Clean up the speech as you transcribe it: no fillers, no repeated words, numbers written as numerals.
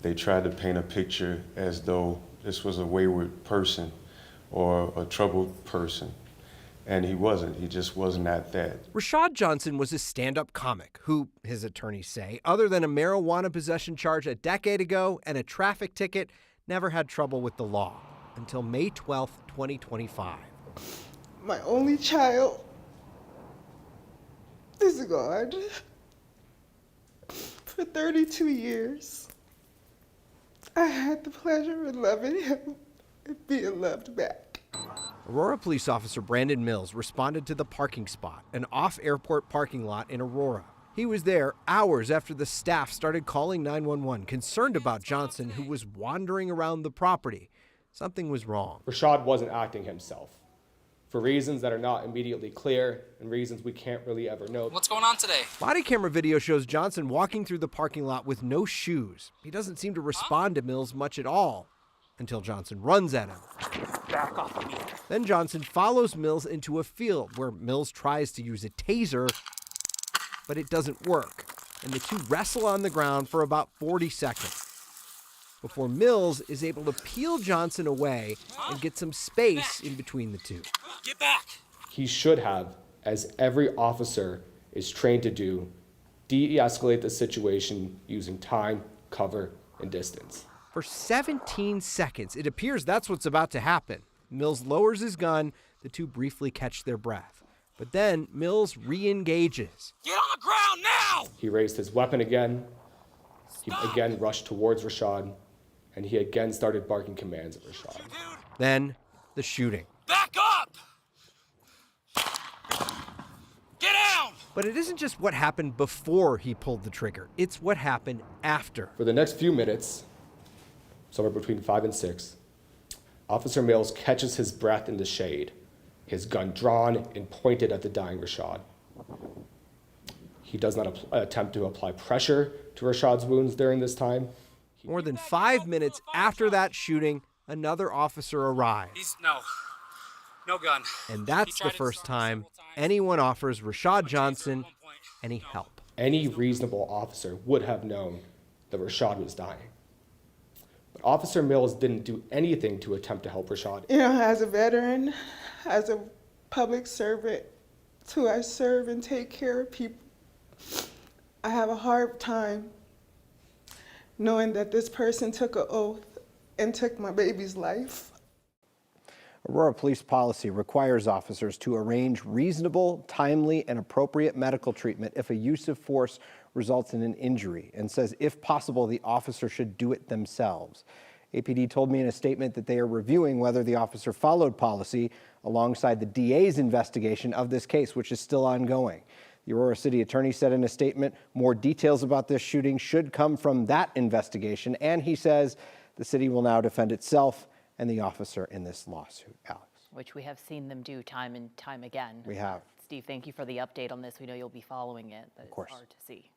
They tried to paint a picture as though this was a wayward person or a troubled person. And he wasn't. He just was not that. Rashaud Johnson was a stand-up comic who, his attorneys say, other than a marijuana possession charge a decade ago and a traffic ticket, never had trouble with the law until May 12th, 2025. My only child is gone. For 32 years, I had the pleasure of loving him and being loved back. Aurora Police Officer Brandon Mills responded to the parking spot, an off-airport parking lot in Aurora. He was there hours after the staff started calling 911, concerned about Johnson, who was wandering around the property. Something was wrong. Rashaud wasn't acting himself, for reasons that are not immediately clear and reasons we can't really ever know. What's going on today? Body camera video shows Johnson walking through the parking lot with no shoes. He doesn't seem to respond to Mills much at all until Johnson runs at him. Back off of me. Then Johnson follows Mills into a field where Mills tries to use a taser, but it doesn't work, and the two wrestle on the ground for about 40 seconds before Mills is able to peel Johnson away and get some space in between the two. Get back! He should have, as every officer is trained to do, de-escalate the situation using time, cover, and distance. For 17 seconds, it appears that's what's about to happen. Mills lowers his gun, the two briefly catch their breath. But then Mills re-engages. Get on the ground now! He raised his weapon again. He again rushed towards Rashaud, and he again started barking commands at Rashaud. Then the shooting. Back up! Get down! But it isn't just what happened before he pulled the trigger. It's what happened after. For the next few minutes, somewhere between 5 and 6, Officer Mills catches his breath in the shade, his gun drawn and pointed at the dying Rashaud. He does not attempt to apply pressure to Rashaud's wounds during this time. More than 5 minutes after that shooting, another officer arrives. No gun. And that's the first time anyone offers Rashaud Johnson any help. Any reasonable officer would have known that Rashaud was dying. But Officer Mills didn't do anything to attempt to help Rashaud. You know, as a veteran, as a public servant, too, I serve and take care of people. I have a hard time knowing that this person took an oath and took my baby's life. Aurora Police policy requires officers to arrange reasonable, timely, and appropriate medical treatment if a use of force results in an injury, and says if possible, the officer should do it themselves. APD told me in a statement that they are reviewing whether the officer followed policy alongside the DA's investigation of this case, which is still ongoing. The Aurora City Attorney said in a statement, more details about this shooting should come from that investigation, and he says the city will now defend itself and the officer in this lawsuit. Alex. Which we have seen them do time and time again. We have. Steve, thank you for the update on this. We know you'll be following it, but of course. It's hard to see.